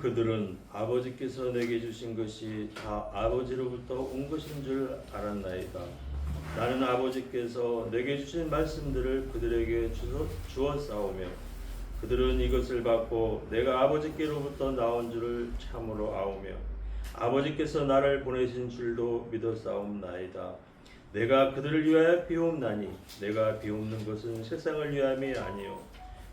그들은 아버지께서 내게 주신 것이 다 아버지로부터 온 것인 줄 알았나이다. 나는 아버지께서 내게 주신 말씀들을 그들에게 주었사오며 그들은 이것을 받고 내가 아버지께로부터 나온 줄을 참으로 아오며 아버지께서 나를 보내신 줄도 믿었사옵나이다. 내가 그들을 위하여 비옵나니 내가 비옵는 것은 세상을 위함이 아니요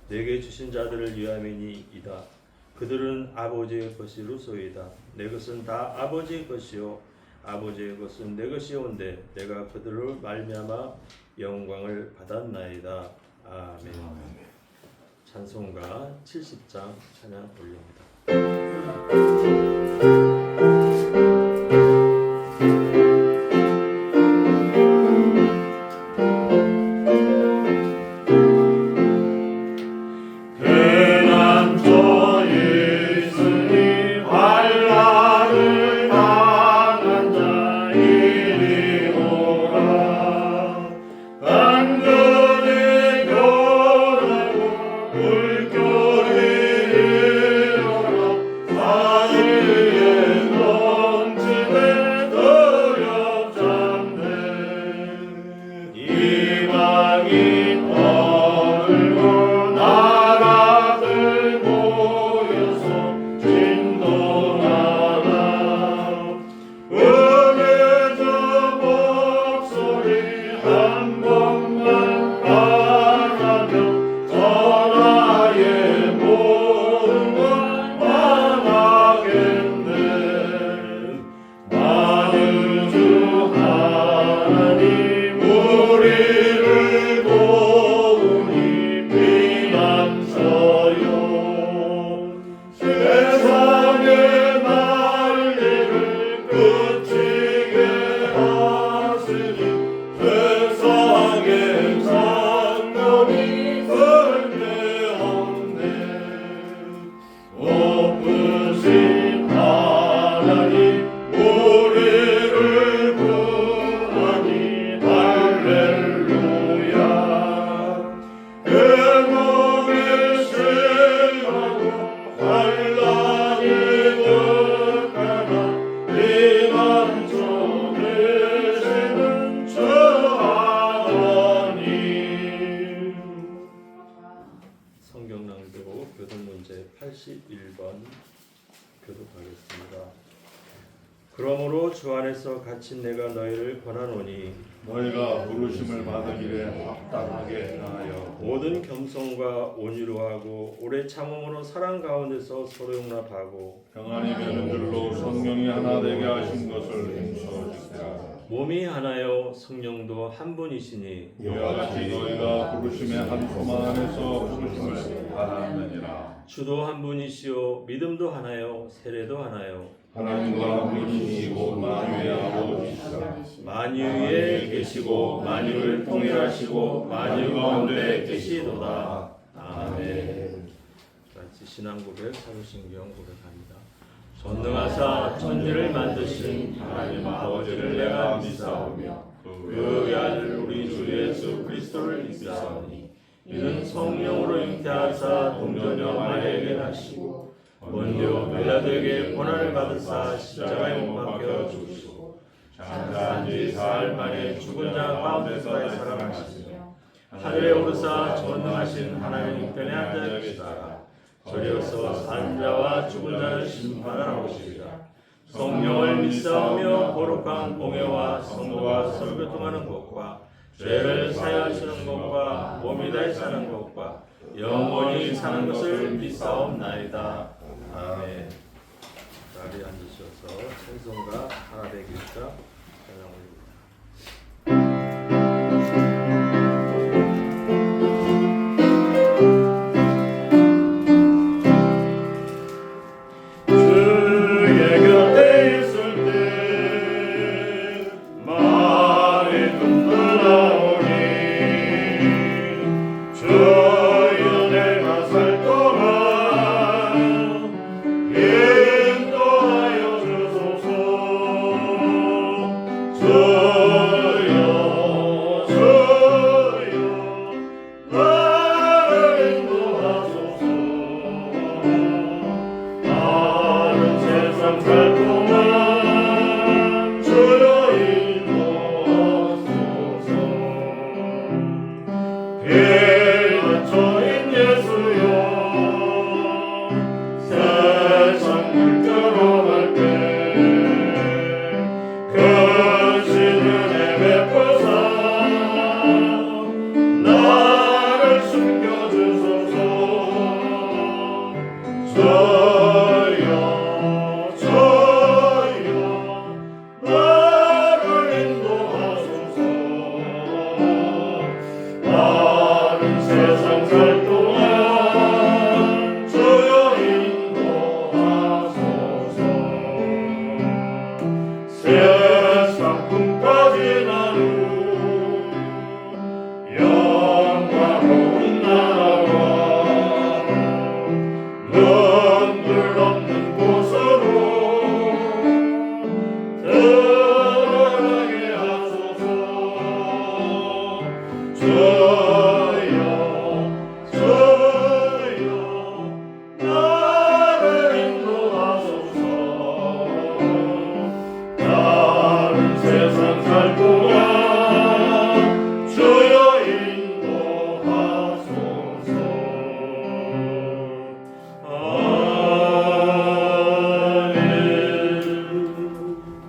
내게 주신 자들을 위함이니이다. 그들은 아버지의 것이로소이다. 내 것은 다 아버지의 것이요 아버지의 것은 내 것이온데 내가 그들로 말미암아 영광을 받았나이다. 아멘. 찬송가 70장 찬양 올립니다. 그러므로 주 안에서 갇힌 내가 너희를 권하노니 너희가 부르심을 받으기에 합당하게 하여 모든 겸손과 온유로 하고 오래 참음으로 사랑 가운데서 서로 용납하고 평안히 되는 줄로 성령이 하나 되게 하신 것을 힘써 주시라. 몸이 하나요 성령도 한 분이시니 이와 같이 너희가 부르심의 한 소망 안에서 부르심을 받았느니라. 주도 한 분이시요 믿음도 하나요 세례도 하나요 하나님과 한 분이시고 만유의 아버지시라. 만유에 계시고 만유를 통일하시고 만유 가운데 계시도다. 아멘. 같이 신앙 고백 사도신경 고백합니다. 전능하사 천지를 만드신 하나님 아버지를 내가 믿사오며 그 아들 우리 주 예수 그리스도를 믿사오니 이는 성령으로 잉태하사 동정녀 마리아에게 나시고 본디오 빌라도에게 고난을 받으사 십자가에 못 박혀 죽으시고 장사한 지 사흘 만에 죽은 자 가운데서 살아나시며 하늘에 오르사 전능하신 하나님 편에 앉아 계시다가 저리어서 산 자와 죽은 자를 심판하러 오시리라. 성령을 믿사오며 거룩한 공회와 성도가 설교통하는 것과 죄를 사하시는 것과 몸이 다시 사는 것과 영원히 사는 것을 믿사옵나이다. 아멘. 자리에 앉으셔서 찬송가 하나 되기자 찬양 올립니다. 주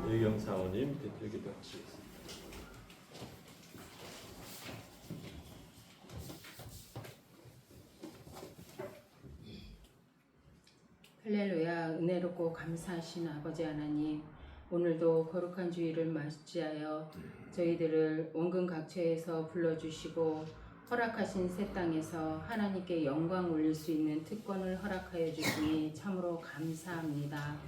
의경 사모님 대표 기도하시겠습니다. 할렐루야. 은혜롭고 감사하신 아버지 하나님, 오늘도 거룩한 주일을 맞이하여 저희들을 원근 각처에서 불러주시고 허락하신 새 땅에서 하나님께 영광 올릴 수 있는 특권을 허락하여 주시니 참으로 감사합니다.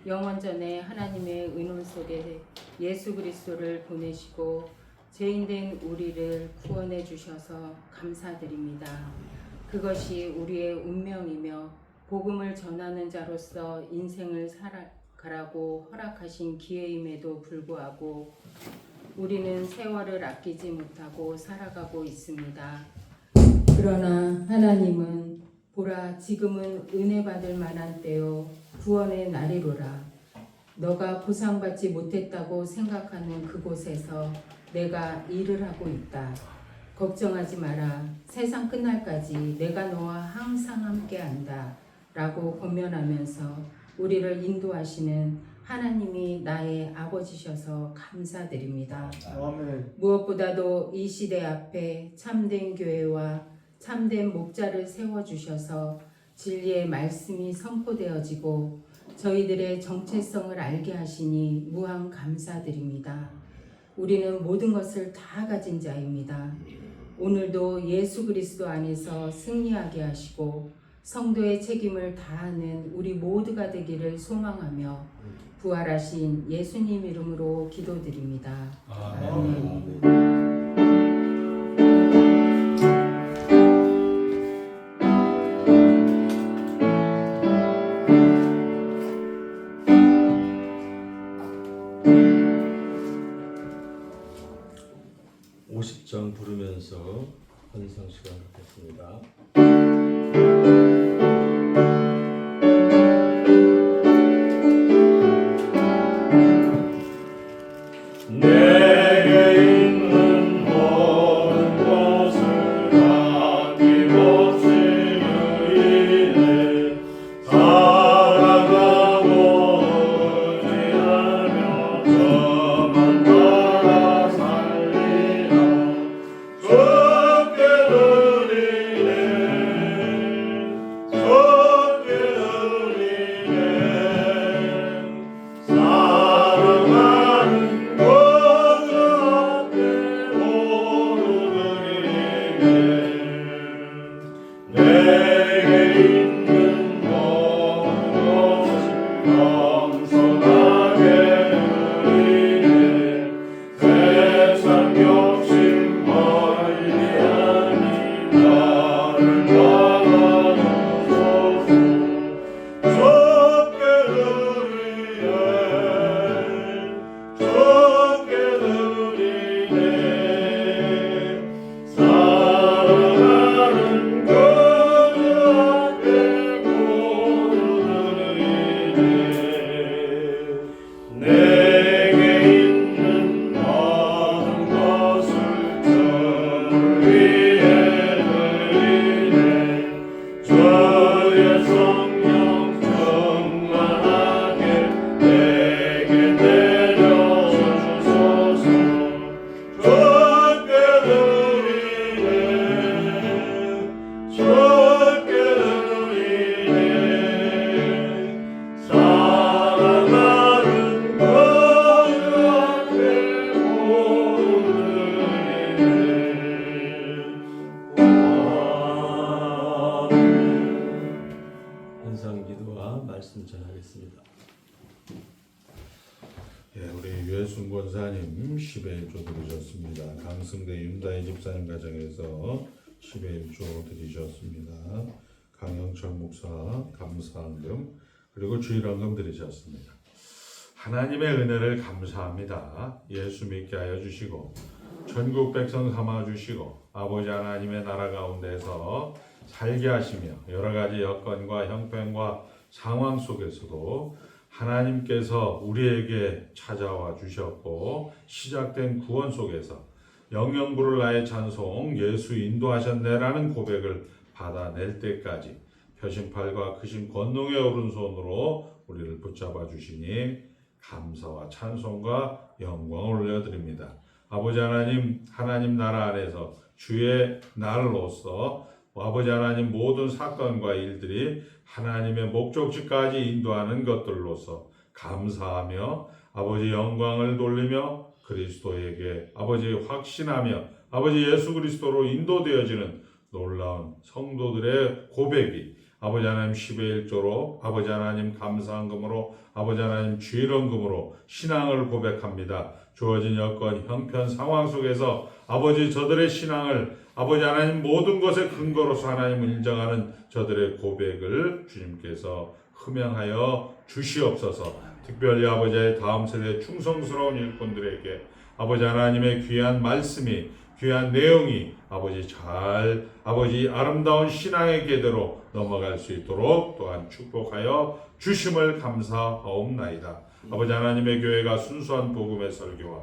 영원전에 하나님의 의논 속에 예수 그리스도를 보내시고 죄인된 우리를 구원해 주셔서 감사드립니다. 그것이 우리의 운명이며 복음을 전하는 자로서 인생을 살아가라고 허락하신 기회임에도 불구하고 우리는 세월을 아끼지 못하고 살아가고 있습니다. 그러나 하나님은 보라, 지금은 은혜 받을 만한 때요 구원의 날이로라. 너가 보상받지 못했다고 생각하는 그곳에서 내가 일을 하고 있다. 걱정하지 마라. 세상 끝날까지 내가 너와 항상 함께한다. 라고 권면하면서 우리를 인도하시는 하나님이 나의 아버지셔서 감사드립니다. 아멘. 무엇보다도 이 시대 앞에 참된 교회와 참된 목자를 세워주셔서 진리의 말씀이 선포되어지고 저희들의 정체성을 알게 하시니 무한 감사드립니다. 우리는 모든 것을 다 가진 자입니다. 오늘도 예수 그리스도 안에서 승리하게 하시고 성도의 책임을 다하는 우리 모두가 되기를 소망하며 부활하신 예수님 이름으로 기도드립니다. 아멘. 50장 부르면서 헌상 시간 갖겠습니다. 말씀 전하겠습니다. 우리 유해순 권사님 10회 1조 드리셨습니다. 강승대 윤다희 집사님 가정에서 10회 1조 드리셨습니다. 강영철 목사 감사헌금 그리고 주일헌금 드리셨습니다. 하나님의 은혜를 감사합니다. 예수 믿게 하여 주시고 전국 백성 삼아 주시고 아버지 하나님의 나라 가운데서 살게 하시며 여러 가지 여건과 형편과 상황 속에서도 하나님께서 우리에게 찾아와 주셨고 시작된 구원 속에서 영영 부를 나의 찬송 예수 인도하셨네라는 고백을 받아낼 때까지 표심팔과 크신 권능의 오른손으로 우리를 붙잡아 주시니 감사와 찬송과 영광을 올려드립니다. 아버지 하나님, 하나님 나라 안에서 주의 날로서 아버지 하나님 모든 사건과 일들이 하나님의 목적지까지 인도하는 것들로서 감사하며 아버지 영광을 돌리며 그리스도에게 아버지 확신하며 아버지 예수 그리스도로 인도되어지는 놀라운 성도들의 고백이 아버지 하나님 10의 1조로 아버지 하나님 감사한금으로 아버지 하나님 주일원금으로 신앙을 고백합니다. 주어진 여건 형편 상황 속에서 아버지 저들의 신앙을 아버지 하나님 모든 것의 근거로서 하나님을 인정하는 저들의 고백을 주님께서 흠양하여 주시옵소서. 특별히 아버지의 다음 세대 충성스러운 일꾼들에게 아버지 하나님의 귀한 말씀이 귀한 내용이 아버지 아름다운 신앙의 궤대로 넘어갈 수 있도록 또한 축복하여 주심을 감사하옵나이다. 아버지 하나님의 교회가 순수한 복음의 설교와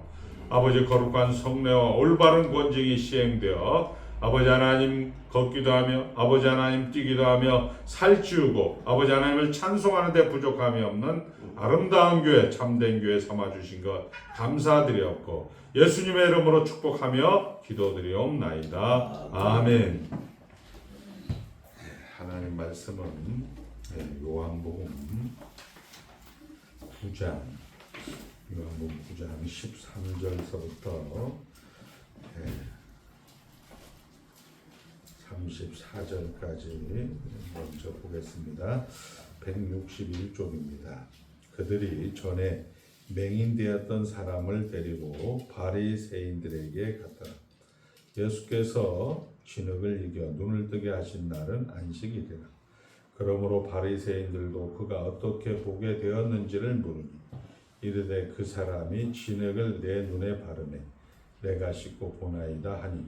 아버지 거룩한 성례와 올바른 권징이 시행되어 아버지 하나님 걷기도 하며 아버지 하나님 뛰기도 하며 살찌우고 아버지 하나님을 찬송하는 데 부족함이 없는 아름다운 교회 참된 교회 삼아주신 것 감사드리옵고 예수님의 이름으로 축복하며 기도드리옵나이다. 아멘. 하나님 말씀은 요한복음 9장 13절서부터 34절까지 먼저 보겠습니다. 161쪽입니다. 그들이 전에 맹인되었던 사람을 데리고 바리새인들에게 갔더라. 예수께서 진흙을 이겨 눈을 뜨게 하신 날은 안식일이라. 그러므로 바리새인들도 그가 어떻게 보게 되었는지를 물으니 이르되 그 사람이 진흙을 내 눈에 바르매 내가 씻고 보나이다 하니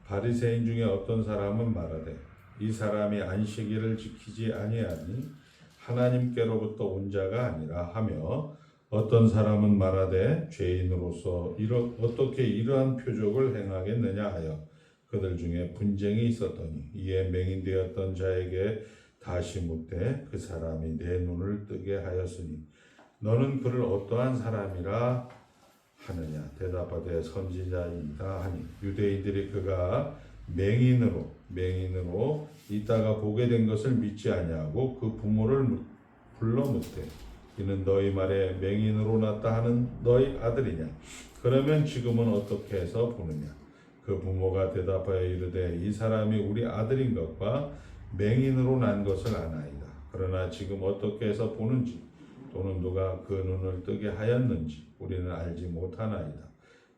바리새인 중에 어떤 사람은 말하되 이 사람이 안식일을 지키지 아니하니 하나님께로부터 온 자가 아니라 하며 어떤 사람은 말하되 죄인으로서 어떻게 이러한 표적을 행하겠느냐 하여 그들 중에 분쟁이 있었더니 이에 맹인되었던 자에게 다시 묻되 그 사람이 내 눈을 뜨게 하였으니 너는 그를 어떠한 사람이라 하느냐 대답하되 선지자이다 하니 유대인들이 그가 맹인으로 있다가 보게 된 것을 믿지 아니하고 그 부모를 불러 묻되 이는 너희 말에 맹인으로 났다 하는 너희 아들이냐 그러면 지금은 어떻게 해서 보느냐 그 부모가 대답하여 이르되 이 사람이 우리 아들인 것과 맹인으로 난 것을 아나이다. 그러나 지금 어떻게 해서 보는지 또는 누가 그 눈을 뜨게 하였는지 우리는 알지 못하나이다.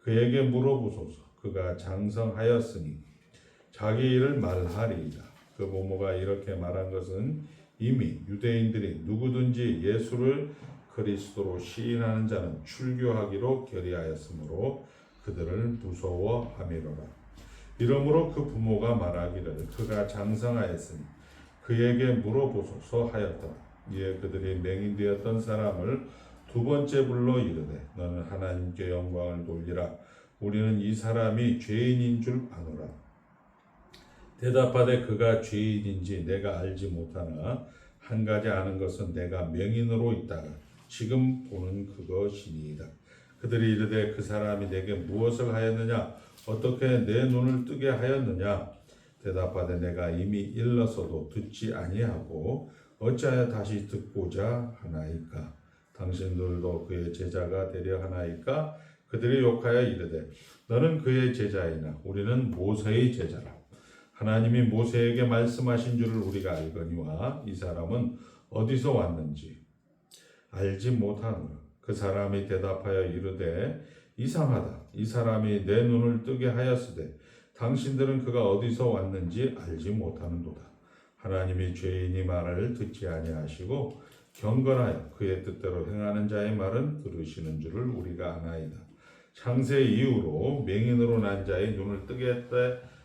그에게 물어보소서. 그가 장성하였으니 자기 일을 말하리이다. 그 부모가 이렇게 말한 것은 이미 유대인들이 누구든지 예수를 그리스도로 시인하는 자는 출교하기로 결의하였으므로 그들을 무서워함이로라. 이러므로 그 부모가 말하기를 그가 장성하였으니 그에게 물어보소서 하였더라. 이에 그들이 맹인되었던 사람을 두 번째 불러 이르되 너는 하나님께 영광을 돌리라. 우리는 이 사람이 죄인인 줄 아노라. 대답하되 그가 죄인인지 내가 알지 못하나 한 가지 아는 것은 내가 맹인으로 있다가 지금 보는 그것이니이다. 그들이 이르되 그 사람이 내게 무엇을 하였느냐 어떻게 내 눈을 뜨게 하였느냐 대답하되 내가 이미 일러서도 듣지 아니하고 어찌하여 다시 듣고자 하나이까 당신들도 그의 제자가 되려 하나이까 그들이 욕하여 이르되 너는 그의 제자이나 우리는 모세의 제자라. 하나님이 모세에게 말씀하신 줄을 우리가 알거니와 이 사람은 어디서 왔는지 알지 못하노라. 그 사람이 대답하여 이르되 이상하다. 이 사람이 내 눈을 뜨게 하였으되 당신들은 그가 어디서 왔는지 알지 못하는도다. 하나님이 죄인이 말을 듣지 아니하시고 경건하여 그의 뜻대로 행하는 자의 말은 들으시는 줄을 우리가 아나이다. 창세 이후로 맹인으로 난 자의 눈을 뜨게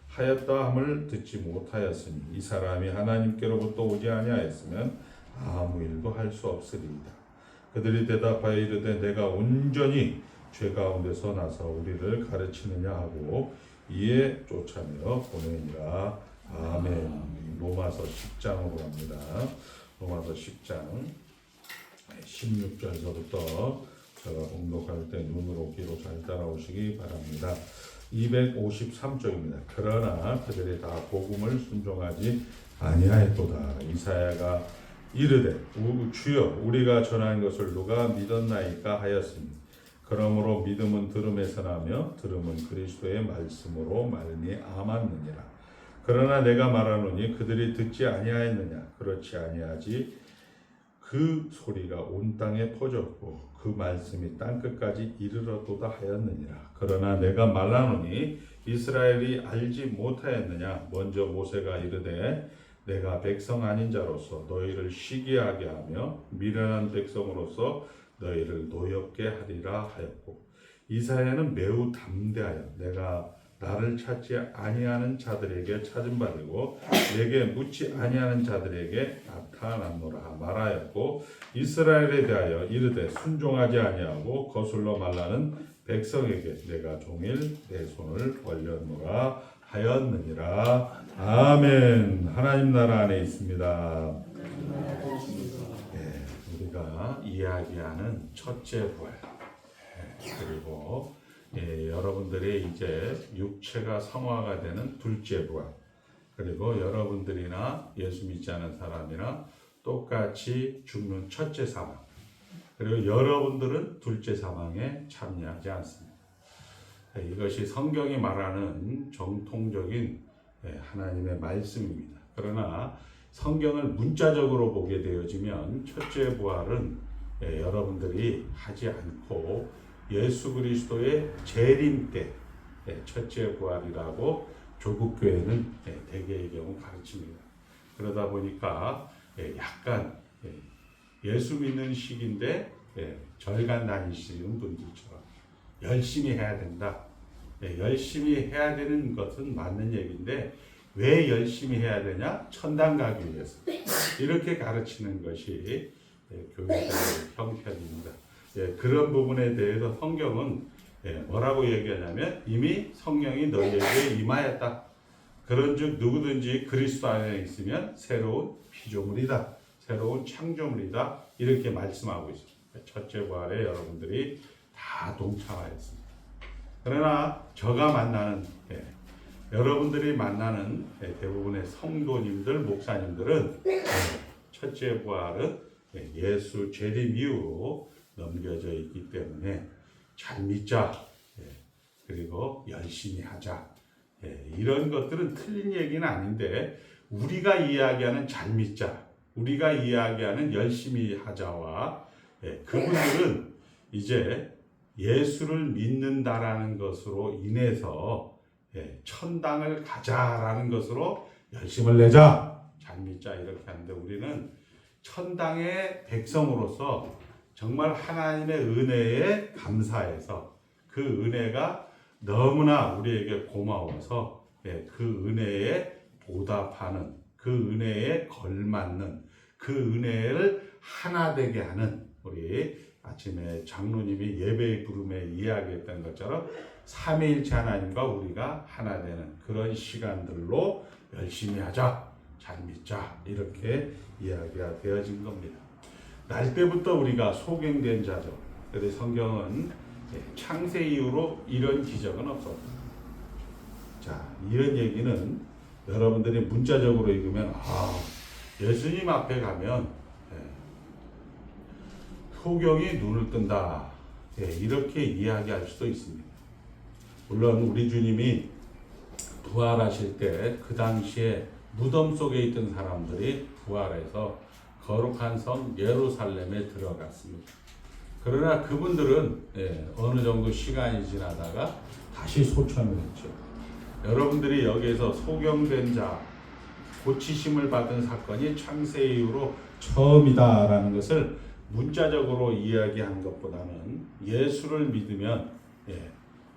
하였다 함을 듣지 못하였으니 이 사람이 하나님께로부터 오지 아니하였으면 아무 일도 할 수 없으리이다. 그들이 대답하여 이르되 내가 온전히 죄 가운데서 나서 우리를 가르치느냐 하고 이에 쫓아내어 보내니라. 아멘. 로마서 10장으로 갑니다. 로마서 10장 16절서부터 제가 봉독할 때 눈으로 귀로 잘 따라오시기 바랍니다. 253쪽입니다. 그러나 그들이 다 복음을 순종하지 아니하였도다. 이사야가 이르되 주여 우리가 전한 것을 누가 믿었나이까 하였으니 그러므로 믿음은 들음에서 나며 들음은 그리스도의 말씀으로 말미암았느니라. 그러나 내가 말하노니 그들이 듣지 아니하였느냐. 그렇지 아니하지. 그 소리가 온 땅에 퍼졌고 그 말씀이 땅끝까지 이르렀도다 하였느니라. 그러나 내가 말하노니 이스라엘이 알지 못하였느냐. 먼저 모세가 이르되 내가 백성 아닌 자로서 너희를 시기하게 하며 미련한 백성으로서 너희를 노엽게 하리라 하였고 이사야는 매우 담대하여 내가 나를 찾지 아니하는 자들에게 찾음 받고 내게 묻지 아니하는 자들에게 나타났노라 말하였고 이스라엘에 대하여 이르되 순종하지 아니하고 거슬러 말라는 백성에게 내가 종일 내 손을 벌렸노라 하였느니라. 아멘. 하나님 나라 안에 있습니다. 우리가 이야기하는 첫째 부활 그리고 여러분들이 이제 육체가 성화가 되는 둘째 부활 그리고 여러분들이나 예수 믿지 않은 사람이나 똑같이 죽는 첫째 사망 그리고 여러분들은 둘째 사망에 참여하지 않습니다. 이것이 성경이 말하는 정통적인 하나님의 말씀입니다. 그러나 성경을 문자적으로 보게 되어지면 첫째 부활은 여러분들이 하지 않고 예수 그리스도의 재림 때 첫째 부활이라고 조국 교회는 대개의 경우 가르칩니다. 그러다 보니까 약간 예수 믿는 시기인데 절간 다니시는 분들처럼 열심히 해야 된다. 열심히 해야 되는 것은 맞는 얘기인데 왜 열심히 해야 되냐? 천당 가기 위해서. 이렇게 가르치는 것이 교회의 형편입니다. 그런 부분에 대해서 성경은 뭐라고 얘기하냐면 이미 성령이 너희에게 임하였다. 그런즉 누구든지 그리스도 안에 있으면 새로운 피조물이다. 새로운 창조물이다. 이렇게 말씀하고 있습니다. 첫째 부활에 여러분들이 다 동참하였습니다. 그러나 저가 만나는 여러분들이 만나는 대부분의 성도님들, 목사님들은 첫째 부활은 예수 재림 이후로 넘겨져 있기 때문에 잘 믿자 그리고 열심히 하자 이런 것들은 틀린 얘기는 아닌데 우리가 이야기하는 잘 믿자 우리가 이야기하는 열심히 하자와 그분들은 이제 예수를 믿는다라는 것으로 인해서 천당을 가자라는 것으로 열심을 내자 잘 믿자 이렇게 하는데 우리는 천당의 백성으로서 정말 하나님의 은혜에 감사해서 그 은혜가 너무나 우리에게 고마워서 그 은혜에 보답하는 그 은혜에 걸맞는 그 은혜를 하나 되게 하는 우리 아침에 장로님이 예배의 부름에 이야기했던 것처럼 삼위일체 하나님과 우리가 하나 되는 그런 시간들로 열심히 하자 잘 믿자 이렇게 이야기가 되어진 겁니다. 날 때부터 우리가 소경된 자죠. 그래서 성경은 창세 이후로 이런 기적은 없었다. 자, 이런 얘기는 여러분들이 문자적으로 읽으면 예수님 앞에 가면 소경이 눈을 뜬다. 이렇게 이야기할 수도 있습니다. 물론 우리 주님이 부활하실 때 그 당시에 무덤 속에 있던 사람들이 부활해서 거룩한 성 예루살렘에 들어갔습니다. 그러나 그분들은 어느 정도 시간이 지나다가 다시 소천을 했죠. 여러분들이 여기에서 소경된 자, 고치심을 받은 사건이 창세 이후로 처음이다라는 것을 문자적으로 이야기한 것보다는 예수를 믿으면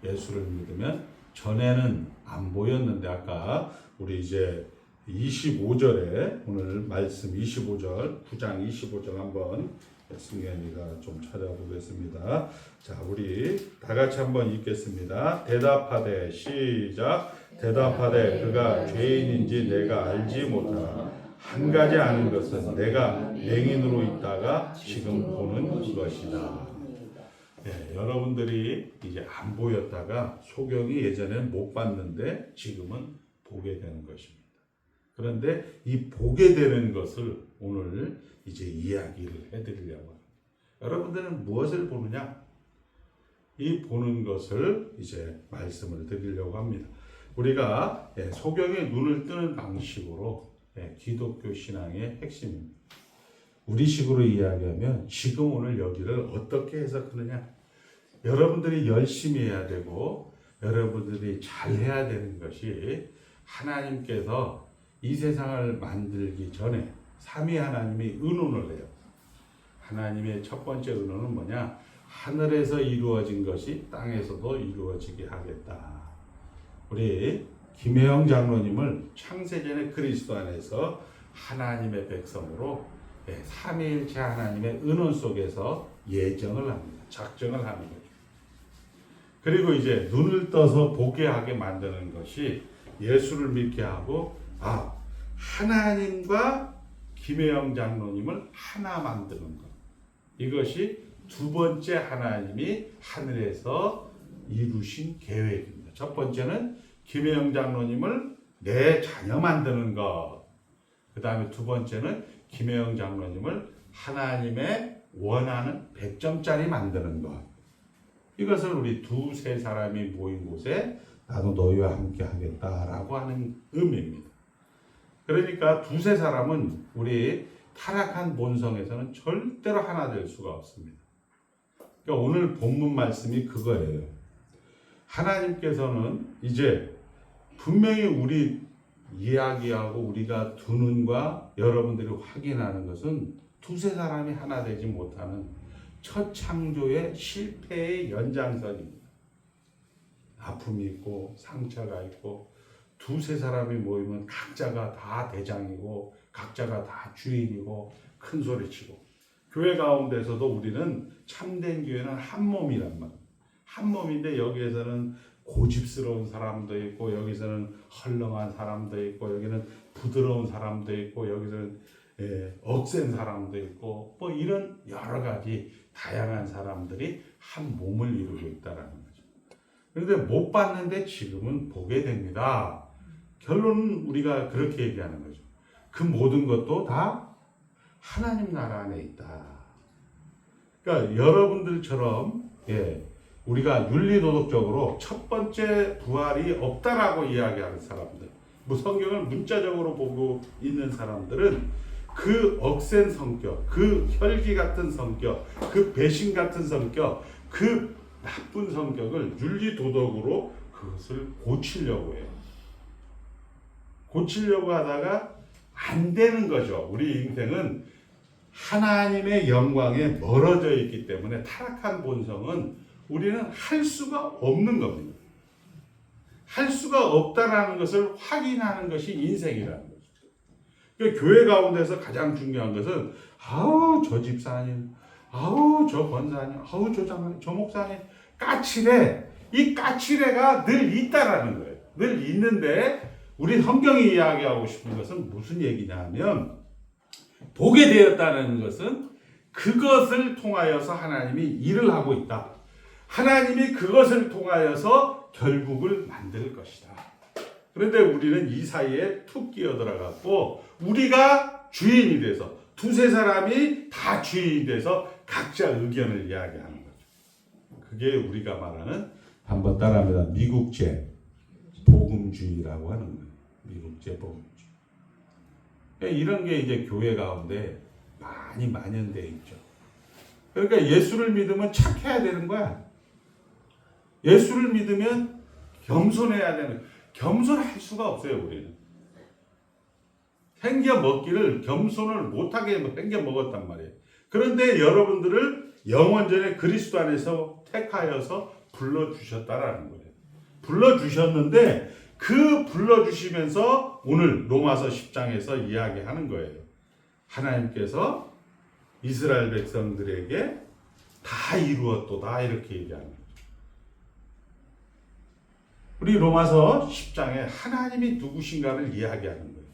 예수를 믿으면 전에는 안 보였는데 아까 우리 이제 25절에 오늘 말씀 25절 9장 25절 한번 승현이가 좀 찾아보겠습니다. 자, 우리 다 같이 한번 읽겠습니다. 대답하되 시작. 대답하되 그가 죄인인지 내가 알지 못하나 한 가지 아는 것은 내가 맹인으로 있다가 지금 보는 것이다. 네, 여러분들이 이제 안 보였다가 소경이 예전에는 못 봤는데 지금은 보게 되는 것입니다. 그런데 이 보게 되는 것을 오늘 이제 이야기를 해드리려고 합니다. 여러분들은 무엇을 보느냐? 이 보는 것을 이제 말씀을 드리려고 합니다. 우리가 소경의 눈을 뜨는 방식으로 기독교 신앙의 핵심입니다. 우리식으로 이야기하면 지금 오늘 여기를 어떻게 해석하느냐? 여러분들이 열심히 해야 되고 여러분들이 잘해야 되는 것이 하나님께서 이 세상을 만들기 전에 삼위 하나님이 의논을 해요. 하나님의 첫 번째 의논은 뭐냐? 하늘에서 이루어진 것이 땅에서도 이루어지게 하겠다. 우리 김혜영 장로님을 창세전에 그리스도 안에서 하나님의 백성으로 삼위일체 하나님의 의논 속에서 예정을 합니다. 작정을 하는 거죠. 그리고 이제 눈을 떠서 보게 하게 만드는 것이 예수를 믿게 하고 하나님과 김혜영 장로님을 하나 만드는 것. 이것이 두 번째 하나님이 하늘에서 이루신 계획입니다. 첫 번째는 김혜영 장로님을 내 자녀 만드는 것. 그 다음에 두 번째는 김혜영 장로님을 하나님의 원하는 100점짜리 만드는 것. 이것을 우리 두세 사람이 모인 곳에 나도 너희와 함께 하겠다라고 하는 의미입니다. 그러니까 두세 사람은 우리 타락한 본성에서는 절대로 하나 될 수가 없습니다. 그러니까 오늘 본문 말씀이 그거예요. 하나님께서는 이제 분명히 우리 이야기하고 우리가 두 눈과 여러분들이 확인하는 것은 두세 사람이 하나 되지 못하는 첫 창조의 실패의 연장선입니다. 아픔이 있고 상처가 있고 두세 사람이 모이면 각자가 다 대장이고 각자가 다 주인이고 큰 소리치고 교회 가운데서도 우리는 참된 교회는 한 몸이란 말이에요. 한 몸인데 여기에서는 고집스러운 사람도 있고 여기서는 헐렁한 사람도 있고 여기는 부드러운 사람도 있고 여기서는 억센 사람도 있고 뭐 이런 여러 가지 다양한 사람들이 한 몸을 이루고 있다라는 거죠. 그런데 못 봤는데 지금은 보게 됩니다. 결론은 우리가 그렇게 얘기하는 거죠. 그 모든 것도 다 하나님 나라 안에 있다. 그러니까 여러분들처럼 우리가 윤리도덕적으로 첫 번째 부활이 없다라고 이야기하는 사람들, 뭐 성경을 문자적으로 보고 있는 사람들은 그 억센 성격, 그 혈기 같은 성격, 그 배신 같은 성격, 그 나쁜 성격을 윤리도덕으로 그것을 고치려고 해요. 고치려고 하다가 안 되는 거죠. 우리 인생은 하나님의 영광에 멀어져 있기 때문에 타락한 본성은 우리는 할 수가 없는 겁니다. 할 수가 없다라는 것을 확인하는 것이 인생이라는 거죠. 그러니까 교회 가운데서 가장 중요한 것은 저 집사님, 저 권사님, 저 장로님, 저 목사님 까칠해. 이 까칠해가 늘 있다라는 거예요. 늘 있는데 우리 성경이 이야기하고 싶은 것은 무슨 얘기냐 하면 보게 되었다는 것은 그것을 통하여서 하나님이 일을 하고 있다. 하나님이 그것을 통하여서 결국을 만들 것이다. 그런데 우리는 이 사이에 툭 끼어들어갔고 우리가 주인이 돼서 두세 사람이 다 주인이 돼서 각자 의견을 이야기하는 거죠. 그게 우리가 말하는 한번 따라합니다. 미국제 복음주의라고 하는 거예요. 미국제 복음주의. 이런 게 이제 교회 가운데 많이 만연되어 있죠. 그러니까 예수를 믿으면 착해야 되는 거야. 예수를 믿으면 겸손해야 되는 거야. 겸손할 수가 없어요, 우리는. 생겨 먹기를 겸손을 못하게 생겨 먹었단 말이에요. 그런데 여러분들을 영원전에 그리스도 안에서 택하여서 불러주셨다라는 거예요. 불러주셨는데 그 불러주시면서 오늘 로마서 10장에서 이야기하는 거예요. 하나님께서 이스라엘 백성들에게 다 이루었도다 이렇게 얘기하는 거죠. 우리 로마서 10장에 하나님이 누구신가를 이야기하는 거예요.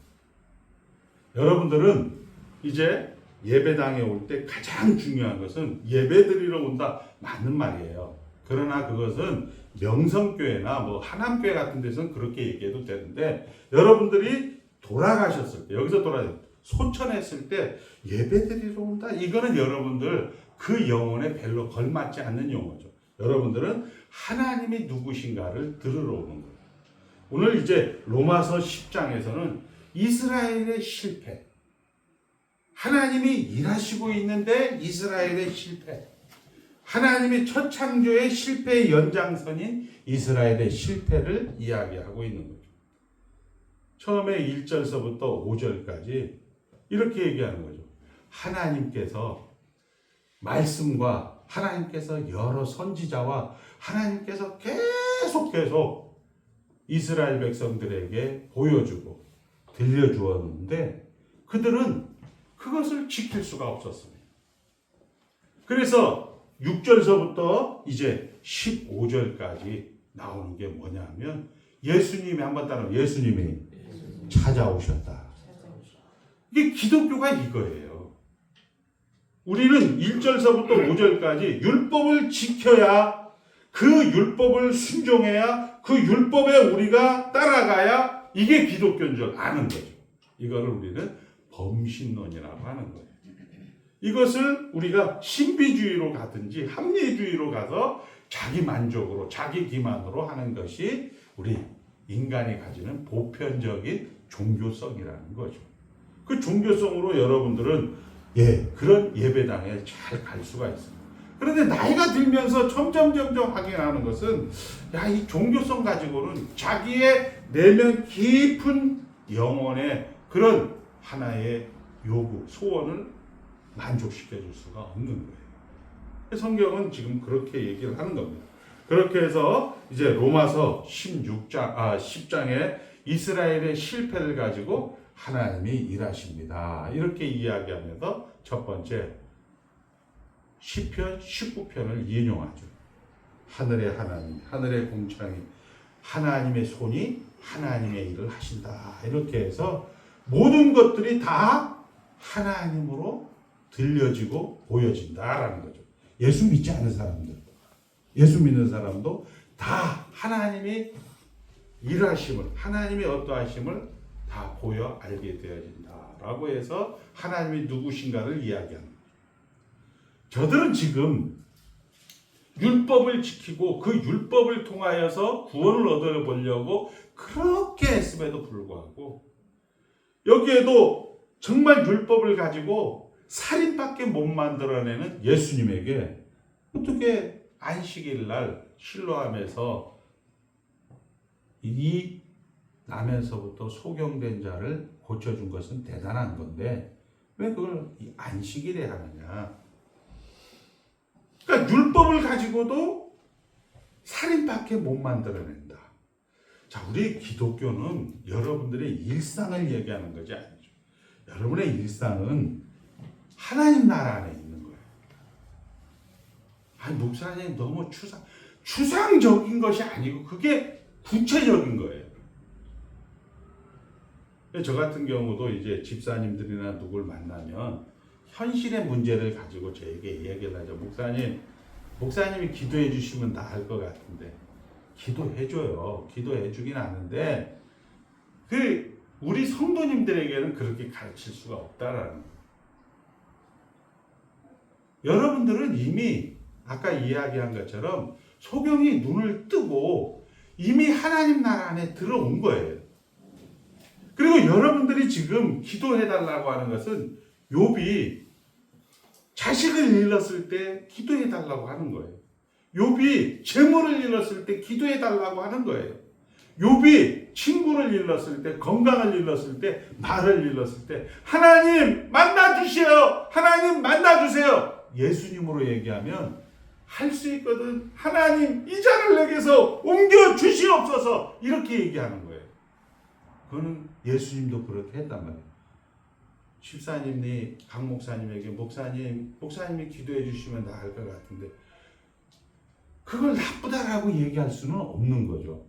여러분들은 이제 예배당에 올 때 가장 중요한 것은 예배드리러 온다 맞는 말이에요. 그러나 그것은 명성교회나 뭐 하남교회 같은 데서는 그렇게 얘기해도 되는데 여러분들이 돌아가셨을 때 여기서 소천했을 때 예배드리러 온다 이거는 여러분들 그 영혼에 별로 걸맞지 않는 용어죠. 여러분들은 하나님이 누구신가를 들으러 오는 거예요. 오늘 이제 로마서 10장에서는 이스라엘의 실패, 하나님이 일하시고 있는데 이스라엘의 실패, 하나님이 첫 창조의 실패의 연장선인 이스라엘의 실패를 이야기하고 있는 거죠. 처음에 1절서부터 5절까지 이렇게 얘기하는 거죠. 하나님께서 말씀과 하나님께서 여러 선지자와 하나님께서 계속 이스라엘 백성들에게 보여주고 들려주었는데 그들은 그것을 지킬 수가 없었습니다. 그래서 6절서부터 이제 15절까지 나오는 게 뭐냐면 예수님이 한번 따라 예수님이 찾아오셨다. 이게 기독교가 이거예요. 우리는 1절서부터 5절까지 율법을 지켜야 그 율법을 순종해야 그 율법에 우리가 따라가야 이게 기독교인 줄 아는 거죠. 이거를 우리는 범신론이라고 하는 거예요. 이것을 우리가 신비주의로 가든지 합리주의로 가서 자기 만족으로 자기 기만으로 하는 것이 우리 인간이 가지는 보편적인 종교성이라는 거죠. 그 종교성으로 여러분들은 그런 예배당에 잘 갈 수가 있습니다. 그런데 나이가 들면서 점점 확인하는 것은 이 종교성 가지고는 자기의 내면 깊은 영혼의 그런 하나의 요구, 소원을 만족시켜 줄 수가 없는 거예요. 성경은 지금 그렇게 얘기를 하는 겁니다. 그렇게 해서 이제 로마서 10장에 이스라엘의 실패를 가지고 하나님이 일하십니다. 이렇게 이야기하면서 첫 번째 시편 19편을 인용하죠. 하늘의 하나님, 하늘의 공창이 하나님의 손이 하나님의 일을 하신다. 이렇게 해서 모든 것들이 다 하나님으로 들려지고 보여진다라는 거죠. 예수 믿지 않는 사람들, 예수 믿는 사람도 다 하나님이 일하심을, 하나님의 어떠하심을 다 보여 알게 되어진다라고 해서 하나님이 누구신가를 이야기하는 거죠. 저들은 지금 율법을 지키고 그 율법을 통하여서 구원을 얻어보려고 그렇게 했음에도 불구하고 여기에도 정말 율법을 가지고 살인밖에 못 만들어내는 예수님에게 어떻게 안식일 날 실로암에서 이 나면서부터 소경된 자를 고쳐준 것은 대단한 건데 왜 그걸 이 안식일에 하느냐. 그러니까 율법을 가지고도 살인밖에 못 만들어낸다. 자, 우리 기독교는 여러분들의 일상을 얘기하는 것이 아니죠. 여러분의 일상은 하나님 나라 안에 있는 거예요. 목사님 너무 추상적인 것이 아니고 그게 구체적인 거예요. 저 같은 경우도 이제 집사님들이나 누굴 만나면 현실의 문제를 가지고 저에게 얘기를 하죠. 목사님이 기도해 주시면 나을 것 같은데 기도해줘요. 기도해주긴 하는데 우리 성도님들에게는 그렇게 가르칠 수가 없다라는 거예요. 여러분들은 이미 아까 이야기한 것처럼 소경이 눈을 뜨고 이미 하나님 나라 안에 들어온 거예요. 그리고 여러분들이 지금 기도해달라고 하는 것은 욥이 자식을 잃었을 때 기도해달라고 하는 거예요. 욥이 재물을 잃었을 때 기도해달라고 하는 거예요. 욥이 친구를 잃었을 때, 건강을 잃었을 때, 말을 잃었을 때 하나님 만나주세요. 하나님 만나주세요. 예수님으로 얘기하면 할 수 있거든. 하나님 이 잔을 내게서 옮겨 주시옵소서. 이렇게 얘기하는 거예요. 그거는 예수님도 그렇게 했단 말이에요. 집사님이 강 목사님에게 목사님이 기도해 주시면 나을 것 같은데 그걸 나쁘다라고 얘기할 수는 없는 거죠.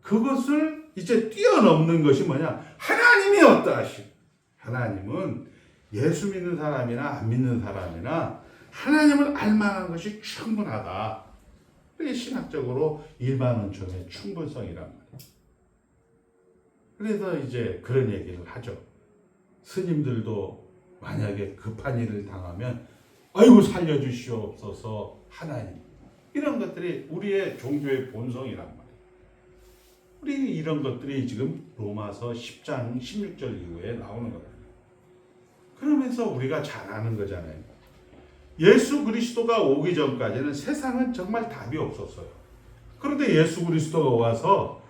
그것을 이제 뛰어넘는 것이 뭐냐? 하나님이 어떠하시고, 하나님은 예수 믿는 사람이나 안 믿는 사람이나 하나님을 알만한 것이 충분하다. 그게 신학적으로 일반 원천의 충분성이란 말이에요. 그래서 이제 그런 얘기를 하죠. 스님들도 만약에 급한 일을 당하면 아이고 살려주시옵소서 하나님. 이런 것들이 우리의 종교의 본성이란 말이에요. 우리 이런 것들이 지금 로마서 10장 16절 이후에 나오는 거예요. 그러면서 우리가 잘 아는 거잖아요. 예수 그리스도가 오기 전까지는 세상은 정말 답이 없었어요. 그런데 예수 그리스도가 와서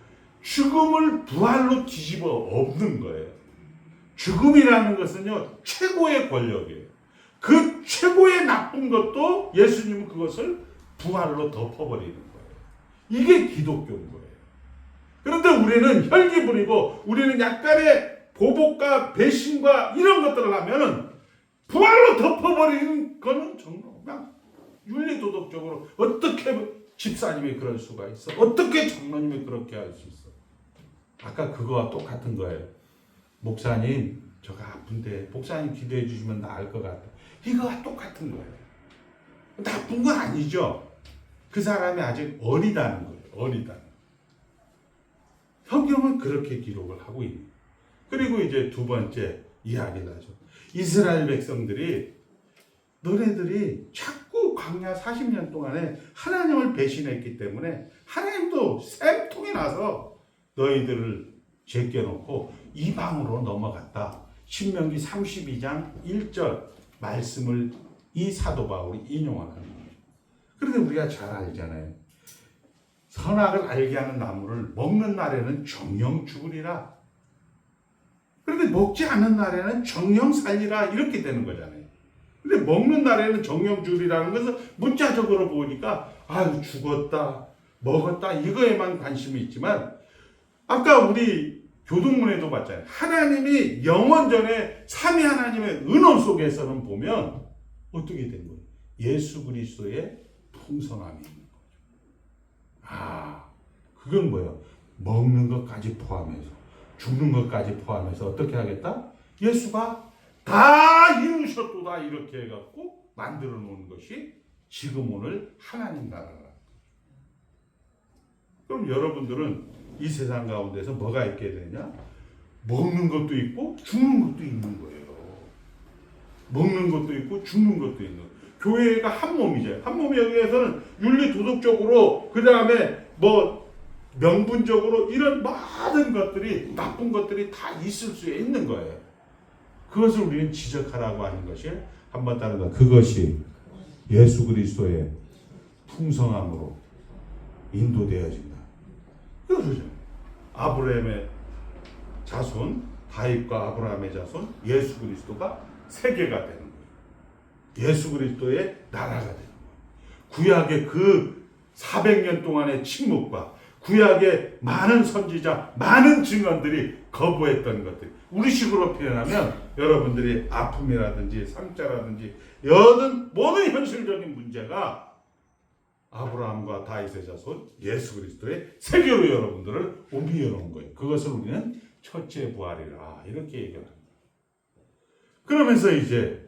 죽음을 부활로 뒤집어 엎는 거예요. 죽음이라는 것은요, 최고의 권력이에요. 그 최고의 나쁜 것도 예수님은 그것을 부활로 덮어버리는 거예요. 이게 기독교인 거예요. 그런데 우리는 혈기 부리고 우리는 약간의 보복과 배신과 이런 것들을 하면은 부활로 덮어버리는 거는 정말 윤리도덕적으로 어떻게 집사님이 그럴 수가 있어? 어떻게 장로님이 그렇게 할 수 있어? 아까 그거와 똑같은 거예요. 목사님 저가 아픈데 목사님 기도해 주시면 나을 것 같아. 이거와 똑같은 거예요. 나쁜 건 아니죠. 그 사람이 아직 어리다는 거예요. 어리다. 성경은 그렇게 기록을 하고 있는 거예요. 그리고 이제 두 번째 이야기를 하죠. 이스라엘 백성들이 너네들이 자꾸 광야 40년 동안에 하나님을 배신했기 때문에 하나님도 쌤통이 나서 너희들을 제껴놓고 이방으로 넘어갔다. 신명기 32장 1절 말씀을 이 사도 바울이 인용하는 거예요. 그런데 우리가 잘 알잖아요. 선악을 알게 하는 나무를 먹는 날에는 정령 죽으리라. 그런데 먹지 않는 날에는 정령 살리라. 이렇게 되는 거잖아요. 근데 먹는 날에는 정령 죽으리라는 것은 문자적으로 보니까 아유 죽었다, 먹었다 이거에만 관심이 있지만 아까 우리 교동문에도 봤잖아요. 하나님이 영원전에 삼위 하나님의 은원 속에서는 보면 어떻게 된 거예요? 예수 그리스도의 풍성함이 있는 거죠. 아, 그건 뭐예요? 먹는 것까지 포함해서 죽는 것까지 포함해서 어떻게 하겠다? 예수가 다 이루셨도다 이렇게 해갖고 만들어 놓은 것이 지금 오늘 하나님 나라라. 그럼 여러분들은 이 세상 가운데서 뭐가 있게 되냐? 먹는 것도 있고 죽는 것도 있는 거예요. 먹는 것도 있고 죽는 것도 있는 거예요. 교회가 한 몸이죠. 한 몸에 의해서는 윤리 도덕적으로 그 다음에 뭐 명분적으로 이런 모든 것들이 나쁜 것들이 다 있을 수 있는 거예요. 그것을 우리는 지적하라고 하는 것이 한번 다른 것. 그것이 예수 그리스도의 풍성함으로 인도되어진다. 그거죠. 아브라함의 자손 다윗과 아브라함의 자손 예수 그리스도가 세계가 되는 거예요. 예수 그리스도의 나라가 되는 거예요. 구약의 그 400년 동안의 침묵과 구약의 많은 선지자, 많은 증언들이 거부했던 것들. 우리식으로 표현하면 여러분들이 아픔이라든지 상처라든지 모든 현실적인 문제가 아브라함과 다윗의 자손 예수 그리스도의 세계로 여러분들을 옮겨 놓은 거예요. 그것을 우리는 첫째 부활이라 이렇게 얘기합니다. 그러면서 이제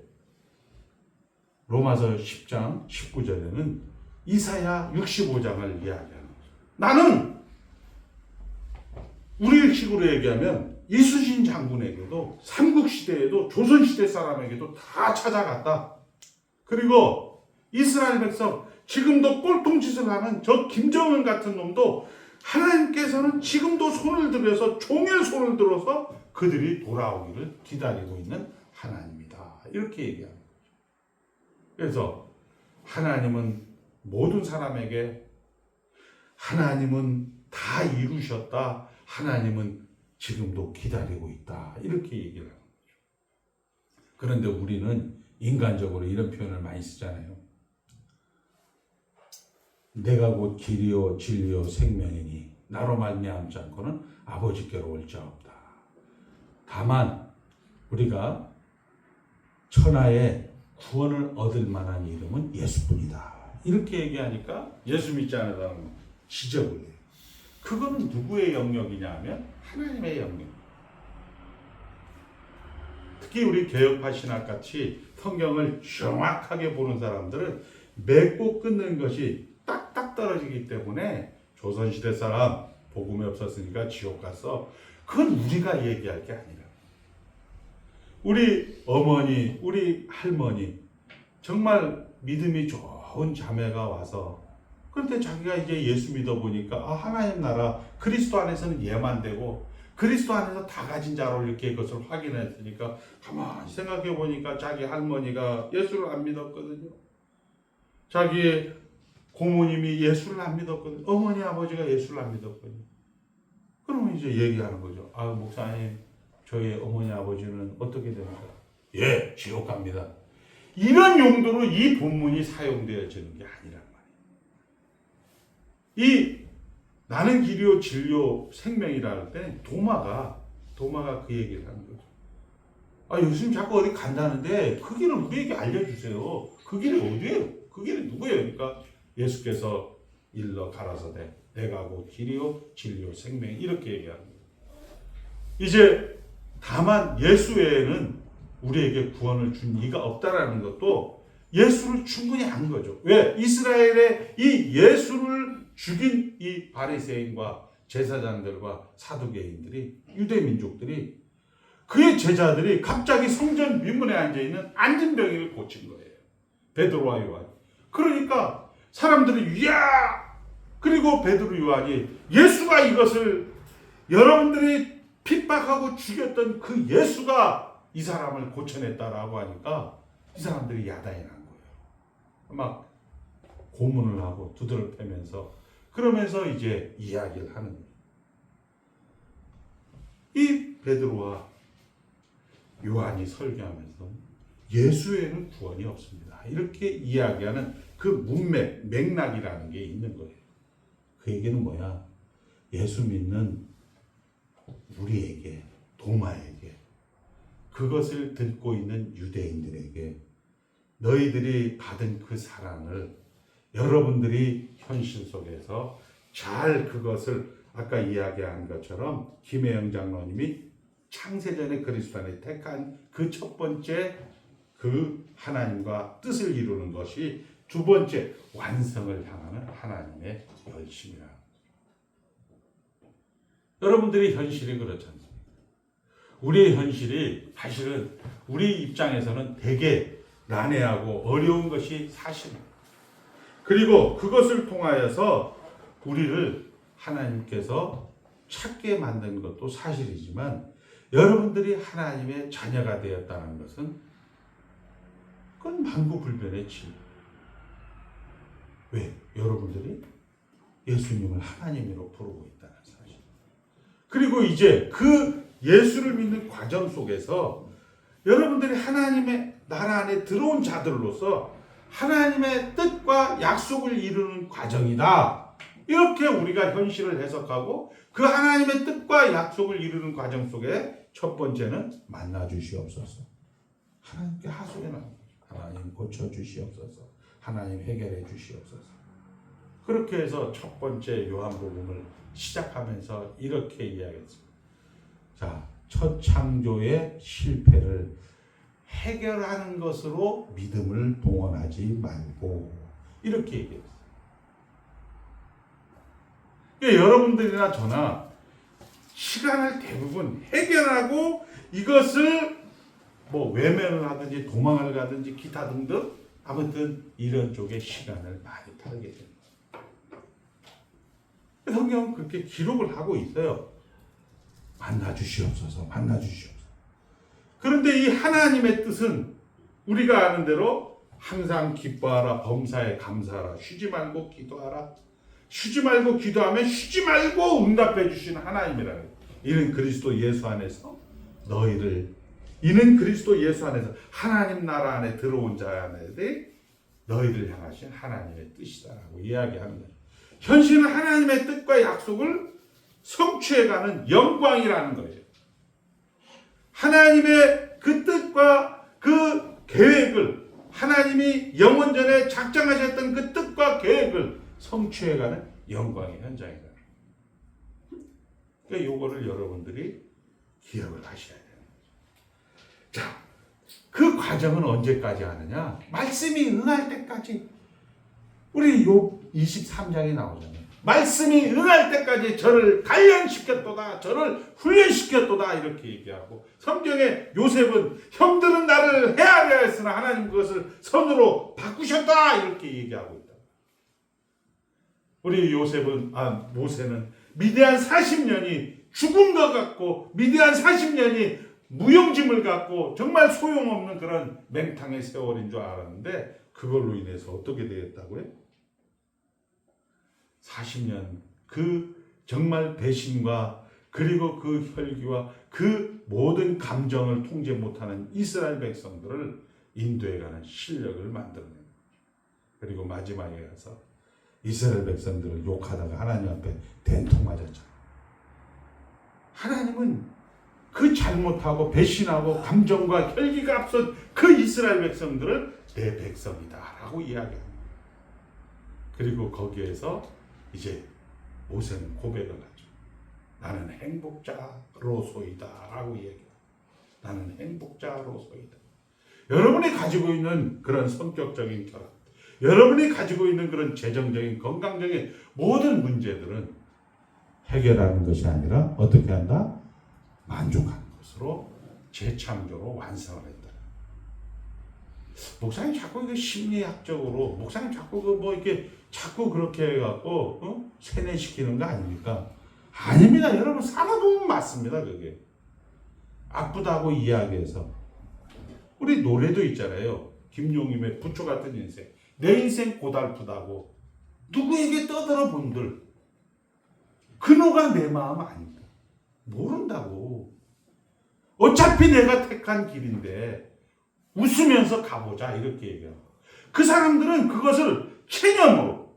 로마서 10장 19절에는 이사야 65장을 이야기하는 거죠. 나는 우리 식으로 얘기하면 이순신 장군에게도 삼국시대에도 조선시대 사람에게도 다 찾아갔다. 그리고 이스라엘 백성 지금도 꼴통짓을 하는 저 김정은 같은 놈도 하나님께서는 지금도 손을 들여서 종일 손을 들어서 그들이 돌아오기를 기다리고 있는 하나님이다. 이렇게 얘기합니다. 그래서 하나님은 모든 사람에게 하나님은 다 이루셨다. 하나님은 지금도 기다리고 있다. 이렇게 얘기를 하는 거죠. 그런데 우리는 인간적으로 이런 표현을 많이 쓰잖아요. 내가 곧 길이요 진리요 생명이니 나로 말미암지 않고는 아버지께로 올 자 없다. 다만 우리가 천하의 구원을 얻을 만한 이름은 예수뿐이다. 이렇게 얘기하니까 예수 믿지 않는 사람은 지적을 해요. 그거는 누구의 영역이냐 하면 하나님의 영역. 특히 우리 개혁파 신학같이 성경을 정확하게 보는 사람들은 맺고 끊는 것이 딱딱 떨어지기 때문에 조선시대 사람 복음이 없었으니까 지옥 갔어. 그건 우리가 얘기할 게 아니라 우리 어머니, 우리 할머니 정말 믿음이 좋은 자매가 와서 그런데 자기가 이제 예수 믿어보니까 하나님 나라 그리스도 안에서는 예만 되고 그리스도 안에서 다 가진 자로 이렇게 그것을 확인했으니까 가만히 생각해 보니까 자기 할머니가 예수를 안 믿었거든요. 자기 고모님이 예수를 안 믿었거든요. 어머니 아버지가 예수를 안 믿었거든요. 그러면 이제 얘기하는 거죠. 목사님 저희 어머니 아버지는 어떻게 됩니까? 예, 지옥 갑니다. 이런 용도로 이 본문이 사용되어지는 게 아니란 말이에요. 이 나는 길이요 진리요 생명이라 할 때 도마가 그 얘기를 하는 거죠. 요즘 자꾸 어디 간다는데 그 길을 우리에게 알려주세요. 그 길이 어디예요? 그 길이 누구예요? 그러니까 예수께서 일러 가라사대 내가 곧 길이요 진리요 생명 이렇게 얘기하는 거예요. 이제 다만 예수 외에는 우리에게 구원을 준 이가 없다라는 것도 예수를 충분히 안 거죠. 왜? 이스라엘의 이 예수를 죽인 이 바리새인과 제사장들과 사두개인들이 유대 민족들이 그의 제자들이 갑자기 성전 미문에 앉아 있는 안진병이를 고친 거예요. 베드로와 요한. 그러니까 사람들이 그리고 베드로 요한이 예수가 이것을 여러분들이 핍박하고 죽였던 그 예수가 이 사람을 고쳐냈다라고 하니까 이 사람들이 야단이 난 거예요. 막 고문을 하고 두드러 패면서 그러면서 이제 이야기를 하는 거예요. 이 베드로와 요한이 설교하면서 예수에는 구원이 없습니다. 이렇게 이야기하는 그 문맥, 맥락이라는 게 있는 거예요. 그 얘기는 뭐야? 예수 믿는 우리에게, 도마에게, 그것을 듣고 있는 유대인들에게 너희들이 받은 그 사랑을 여러분들이 현실 속에서 잘 그것을 아까 이야기한 것처럼 김혜영 장로님이 창세전에 그리스도 안에 택한 그 첫 번째 그 하나님과 뜻을 이루는 것이 두 번째 완성을 향하는 하나님의 열심이라. 여러분들의 현실이 그렇지 않습니까? 우리의 현실이 사실은 우리 입장에서는 되게 난해하고 어려운 것이 사실입니다. 그리고 그것을 통하여서 우리를 하나님께서 찾게 만든 것도 사실이지만 여러분들이 하나님의 자녀가 되었다는 것은 그건 만고불변의 진리. 왜? 여러분들이 예수님을 하나님으로 부르고 있다는 사실. 그리고 이제 그 예수를 믿는 과정 속에서 여러분들이 하나님의 나라 안에 들어온 자들로서 하나님의 뜻과 약속을 이루는 과정이다. 이렇게 우리가 현실을 해석하고 그 하나님의 뜻과 약속을 이루는 과정 속에 첫 번째는 만나 주시옵소서. 하나님께 하소연하는 거죠. 하나님 고쳐 주시옵소서. 하나님 해결해 주시옵소서. 그렇게 해서 첫 번째 요한복음을 시작하면서 이렇게 이야기했습니다. 자, 첫 창조의 실패를 해결하는 것으로 믿음을 동원하지 말고 이렇게 얘기했어요. 그러니까 여러분들이나 저나 시간을 대부분 해결하고 이것을 외면을 하든지 도망을 가든지 기타 등등 아무튼 이런 쪽에 시간을 많이 타게 됩니다. 성경은 그렇게 기록을 하고 있어요. 만나 주시옵소서, 만나 주시옵소서. 그런데 이 하나님의 뜻은 우리가 아는 대로 항상 기뻐하라, 범사에 감사하라, 쉬지 말고 기도하라. 쉬지 말고 기도하면 쉬지 말고 응답해 주시는 하나님이라는 거예요. 이는 그리스도 예수 안에서 이는 그리스도 예수 안에서 하나님 나라 안에 들어온 자들이 너희를 향하신 하나님의 뜻이다라고 이야기하는 거예요. 현실은 하나님의 뜻과 약속을 성취해가는 영광이라는 거예요. 하나님의 그 뜻과 그 계획을, 하나님이 영원전에 작정하셨던 그 뜻과 계획을 성취해가는 영광의 현장이다. 그러니까 요거를 여러분들이 기억을 하셔야 돼요. 자, 그 과정은 언제까지 하느냐? 말씀이 응할 때까지. 우리 욥 23장에 나오잖아요. 말씀이 응할 때까지 저를 단련시켰도다, 저를 훈련시켰도다 이렇게 얘기하고, 성경에 요셉은 형들은 나를 헤아려 했으나 하나님 그것을 선으로 바꾸셨다 이렇게 얘기하고 있다. 우리 모세는 미디안 40년이 죽은 것 같고, 미디안 40년이 무용지물 같고 정말 소용없는 그런 맹탕의 세월인 줄 알았는데, 그걸로 인해서 어떻게 되었다고요? 40년 그 정말 배신과 그리고 그 혈기와 그 모든 감정을 통제 못하는 이스라엘 백성들을 인도해가는 실력을 만들어내는, 그리고 마지막에 가서 이스라엘 백성들을 욕하다가 하나님 앞에 된통 맞았잖아요. 하나님은 그 잘못하고 배신하고 감정과 혈기가 앞선 그 이스라엘 백성들을 내 백성이다 라고 이야기합니다. 그리고 거기에서 이제 모세는 고백을 하죠. 나는 행복자로소이다 라고 얘기해요. 나는 행복자로소이다. 여러분이 가지고 있는 그런 성격적인 결함, 여러분이 가지고 있는 그런 재정적인 건강적인 모든 문제들은 해결하는 것이 아니라 어떻게 한다? 만족하는 것으로 재창조로 완성을 했다. 목사님 자꾸 이거 심리학적으로, 목사님 자꾸 이렇게 자꾸 그렇게 해갖고 세뇌시키는 거 아닙니까? 아닙니다. 여러분 살아보면 맞습니다. 그게 아프다고 이야기해서, 우리 노래도 있잖아요. 김용임의 부초 같은 인생, 내 인생 고달프다고 누구에게 떠들어 본들 그노가 내 마음 아닌가? 모른다고. 어차피 내가 택한 길인데 웃으면서 가보자 이렇게 얘기하고, 그 사람들은 그것을 체념으로,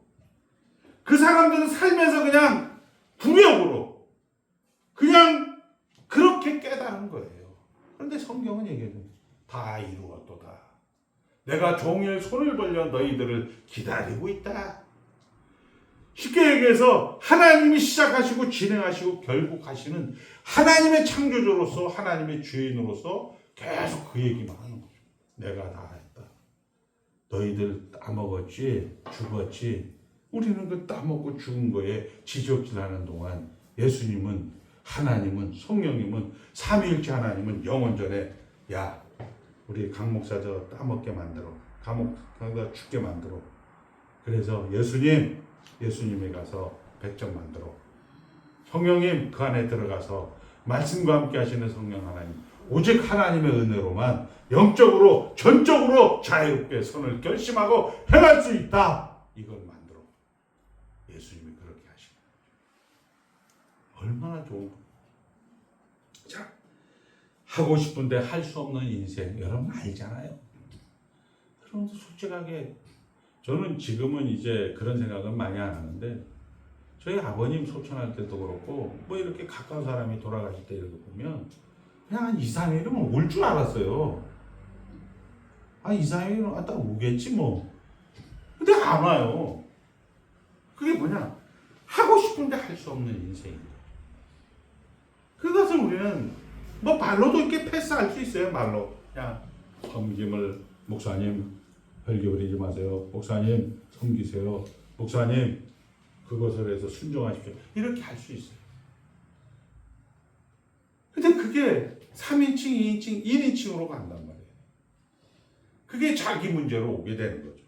그 사람들은 살면서 그냥 불욕으로 그냥 그렇게 깨달은 거예요. 그런데 성경은 얘기해요. 다 이루었도다. 내가 종일 손을 벌려 너희들을 기다리고 있다. 쉽게 얘기해서 하나님이 시작하시고 진행하시고 결국 하시는 하나님의 창조주로서, 하나님의 주인으로서 계속 그 얘기만 하는 거죠. 내가 다 했다. 너희들 따먹었지, 죽었지. 우리는 그 따먹고 죽은 거에 지적질하는 동안 예수님은, 하나님은, 성령님은, 삼위일체 하나님은 영원전에 야, 우리 강 목사 저 따먹게 만들어, 강 목사 죽게 만들어. 그래서 예수님이 가서 백정 만들어. 성령님 그 안에 들어가서 말씀과 함께 하시는 성령 하나님, 오직 하나님의 은혜로만 영적으로 전적으로 자유롭게 선을 결심하고 행할 수 있다. 이걸 만들어. 예수님이 그렇게 하시는 거죠. 얼마나 좋은. 자, 하고 싶은데 할 수 없는 인생 여러분 알잖아요. 그런데 솔직하게 저는 지금은 이제 그런 생각은 많이 안 하는데, 저희 아버님 소천할 때도 그렇고 뭐 이렇게 가까운 사람이 돌아가실 때 이렇게 보면 그냥 한 2, 3일이면 올 줄 알았어요. 한 2, 3일은 왔다 오겠지 뭐. 근데 안 와요. 그게 뭐냐? 하고 싶은데 할 수 없는 인생인 거예요. 그것을 우리는 뭐 말로도 이렇게 패스할 수 있어요. 말로. 야, 섬김을, 목사님 혈기 부리지 마세요. 목사님 섬기세요. 목사님 그것을 해서 순종하십시오. 이렇게 할 수 있어요. 근데 그게 3인칭, 2인칭, 1인칭으로 간단 말이에요. 그게 자기 문제로 오게 되는 거죠.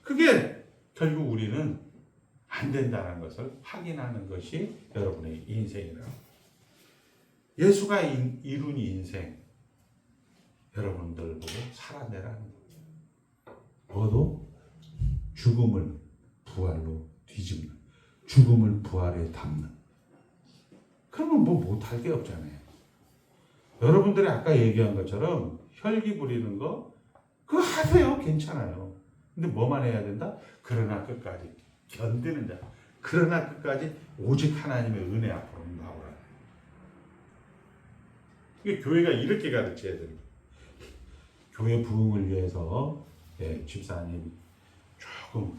그게 결국 우리는 안 된다는 것을 확인하는 것이 여러분의 인생이라. 예수가 이룬 인생, 여러분들 보고 살아내라는 거예요. 모두 죽음을 부활로 뒤집는, 죽음을 부활에 담는. 그러면 뭐 못할 게 없잖아요. 여러분들이 아까 얘기한 것처럼 혈기 부리는 거 그거 하세요. 괜찮아요. 근데 뭐만 해야 된다? 그러나 끝까지 견디는 자. 그러나 끝까지 오직 하나님의 은혜 앞으로 나오라. 이게 교회가 이렇게 가르쳐야 되는 거예요. 교회 부흥을 위해서 집사님 조금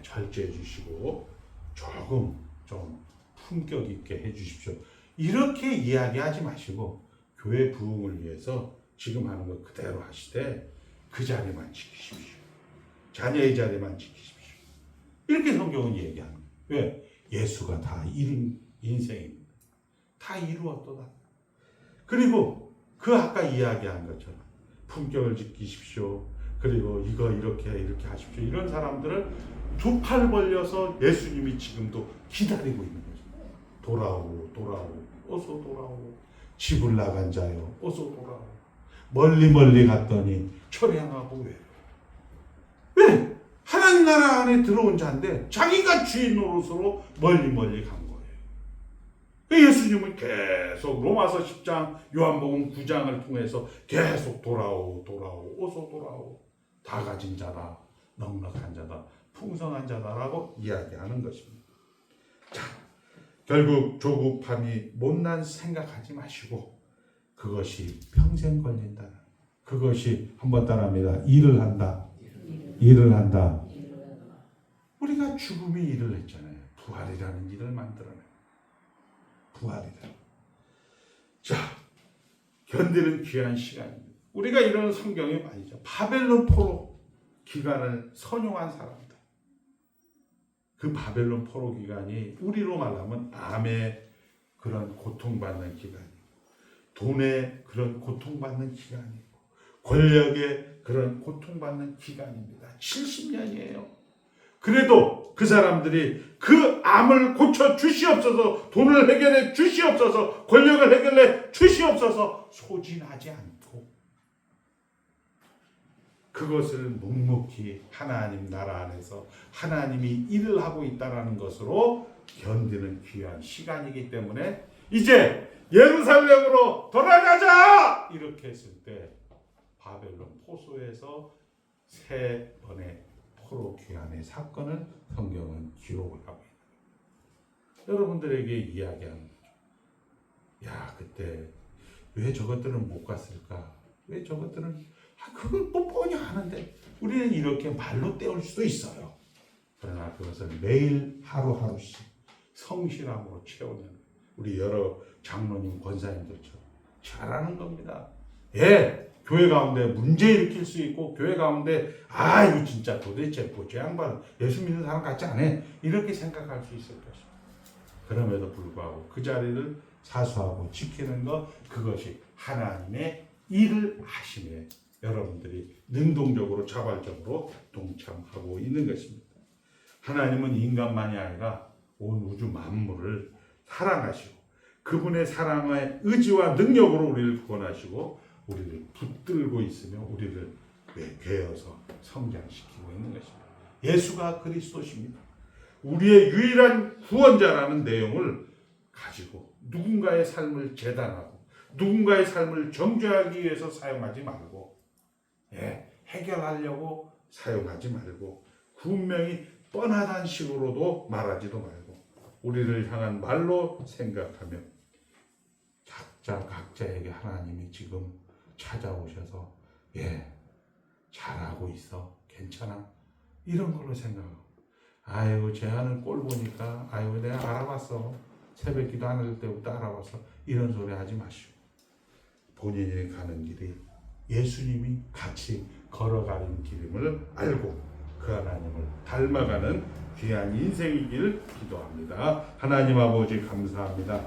절제해 주시고 조금 좀 품격 있게 해 주십시오. 이렇게 이야기하지 마시고 교회 부흥을 위해서 지금 하는 거 그대로 하시되 그 자리만 지키십시오. 자녀의 자리만 지키십시오. 이렇게 성경은 얘기합니다. 왜? 예수가 다 이룬 인생입니다. 다 이루었도다. 그리고 그 아까 이야기한 것처럼 품격을 지키십시오. 그리고 이거 이렇게 하십시오. 이런 사람들을 두 팔 벌려서 예수님이 지금도 기다리고 있는 거죠. 돌아오고 어서 돌아오고 집을 나간 자요 어서 돌아오고 멀리 갔더니 철양하고 왜? 하나님 나라 안에 들어온 자인데 자기가 주인 노릇으로 멀리 간 거예요. 예수님은 계속 로마서 10장 요한복음 9장을 통해서 계속 돌아오고 어서 돌아오고 다 가진 자다 넉넉한 자다 풍성한 자다라고 이야기하는 것입니다. 자, 결국 조급함이 못난 생각하지 마시고 그것이 평생 걸린다. 그것이 한번 따라합니다. 일을 한다. 우리가 죽음이 일을 했잖아요. 부활이라는 일을 만들어내. 부활이다. 자, 견디는 귀한 시간입니다. 우리가 이런 성경에 많이죠. 바벨론 포로 기간을 선용한 사람이다. 그 바벨론 포로 기간이 우리로 말하면 암의 그런 고통받는 기간이고 돈의 그런 고통받는 기간이고 권력의 그런 고통받는 기간입니다. 70년이에요. 그래도 그 사람들이 그 암을 고쳐 주시옵소서, 돈을 해결해 주시옵소서, 권력을 해결해 주시옵소서 소진하지 않고 그것을 묵묵히 하나님 나라 안에서 하나님이 일을 하고 있다는 것으로 견디는 귀한 시간이기 때문에 이제 예루살렘으로 돌아가자! 이렇게 했을 때 바벨론 포소에서 세 번의 포로 귀환의 사건을 성경은 기록을 하고 있는 거예요. 여러분들에게 이야기하는 거죠. 야, 그때 왜 저것들은 못 갔을까? 왜 저것들은 그걸 뭐 뻔히 아는데 우리는 이렇게 말로 때울 수도 있어요. 그러나 그것을 매일 하루하루씩 성실함으로 채우는 우리 여러 장로님 권사님들처럼 잘하는 겁니다. 교회 가운데 문제 일으킬 수 있고 교회 가운데 이거 진짜 도대체 저 양반은 예수 믿는 사람 같지 않아 이렇게 생각할 수 있을 것입니다. 그럼에도 불구하고 그 자리를 사수하고 지키는 것 그것이 하나님의 일을 하심에 여러분들이 능동적으로 자발적으로 동참하고 있는 것입니다. 하나님은 인간만이 아니라 온 우주 만물을 사랑하시고 그분의 사랑의 의지와 능력으로 우리를 구원하시고 우리를 붙들고 있으며 우리를 괴어서 성장시키고 있는 것입니다. 예수가 그리스도십니다. 우리의 유일한 구원자라는 내용을 가지고 누군가의 삶을 재단하고 누군가의 삶을 정죄하기 위해서 사용하지 말고 해결하려고 사용하지 말고 분명히 뻔하다는 식으로도 말하지도 말고 우리를 향한 말로 생각하며 각자에게 하나님이 지금 찾아오셔서 잘하고 있어 괜찮아 이런 걸로 생각하고 쟤 하는 꼴 보니까 내가 알아봤어 새벽기도 안 할 때부터 알아봤어 이런 소리 하지 마시고 본인이 가는 길이 예수님이 같이 걸어가는 길임을 알고 그 하나님을 닮아가는 귀한 인생이길 기도합니다. 하나님 아버지 감사합니다.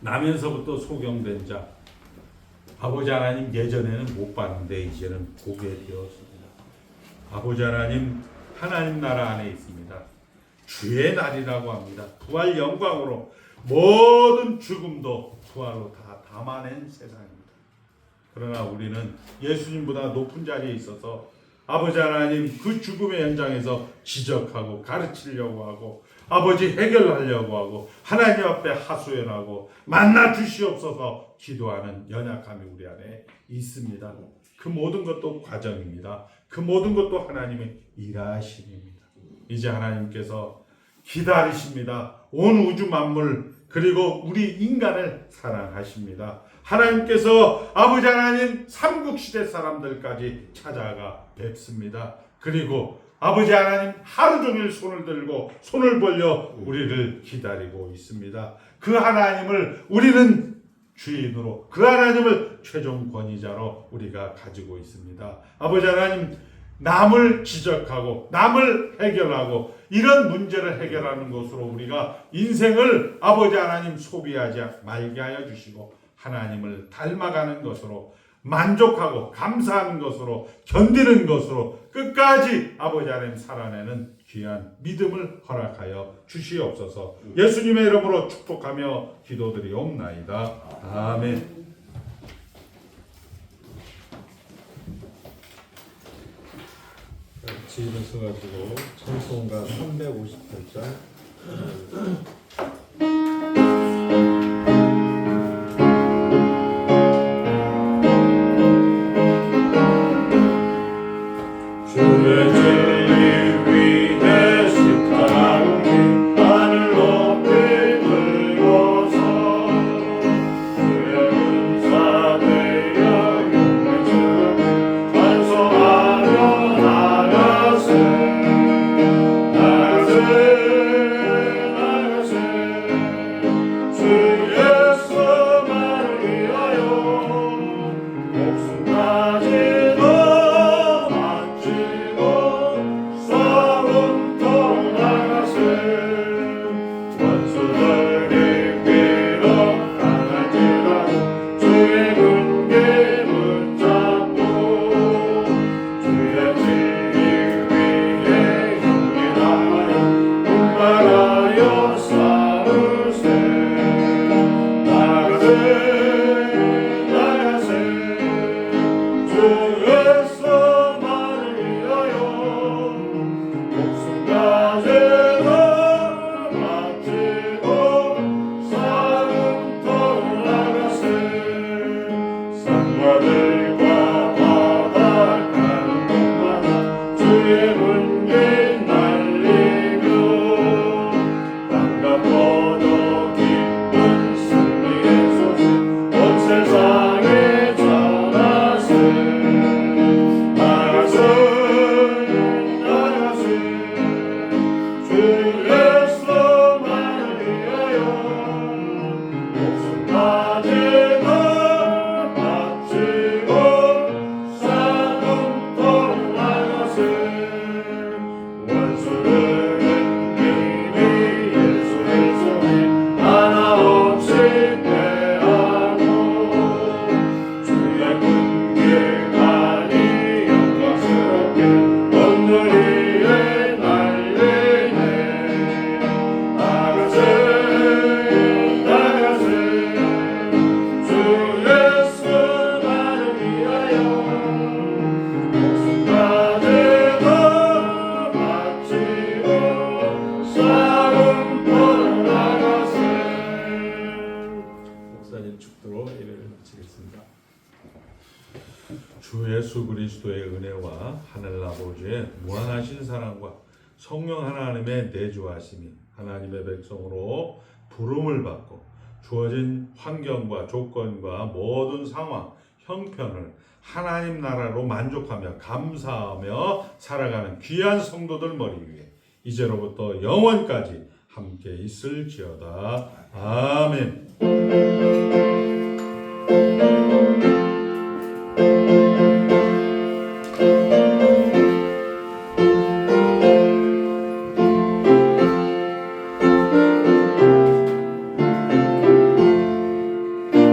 나면서부터 소경된 자 아버지 하나님 예전에는 못 봤는데 이제는 보게 되었습니다. 아버지 하나님 나라 안에 있습니다. 주의 날이라고 합니다. 부활 영광으로 모든 죽음도 부활로 다 담아낸 세상입니다. 그러나 우리는 예수님보다 높은 자리에 있어서 아버지 하나님 그 죽음의 현장에서 지적하고 가르치려고 하고 아버지 해결하려고 하고 하나님 앞에 하소연하고 만나 주시옵소서 기도하는 연약함이 우리 안에 있습니다. 그 모든 것도 과정입니다. 그 모든 것도 하나님의 일하심입니다. 이제 하나님께서 기다리십니다. 온 우주 만물 그리고 우리 인간을 사랑하십니다. 하나님께서 아버지 하나님 삼국시대 사람들까지 찾아가 뵙습니다. 그리고 아버지 하나님 하루 종일 손을 들고 손을 벌려 우리를 기다리고 있습니다. 그 하나님을 우리는 주인으로, 그 하나님을 최종 권위자로 우리가 가지고 있습니다. 아버지 하나님, 남을 지적하고 남을 해결하고 이런 문제를 해결하는 것으로 우리가 인생을 아버지 하나님 소비하지 말게 하여 주시고, 하나님을 닮아가는 것으로, 만족하고 감사하는 것으로, 견디는 것으로 끝까지 아버지 하나님 살아내는 귀한 믿음을 허락하여 주시옵소서. 예수님의 이름으로 축복하며 기도드리옵나이다. 아멘. 지휘를 써가지고 찬송가 358장 주의 진리 위에 십자가를 하늘 높이 들고서 주의 은사되어 용맹스럽게 찬송하며 나가세 주 예수만을 위하여 목숨까지도 주 예수 그리스도의 은혜와 하늘 아버지의 무한하신 사랑과 성령 하나님의 내주하심이 하나님의 백성으로 부름을 받고 주어진 환경과 조건과 모든 상황, 형편을 하나님 나라로 만족하며 감사하며 살아가는 귀한 성도들 머리 위에 이제로부터 영원까지 함께 있을지어다. 아멘.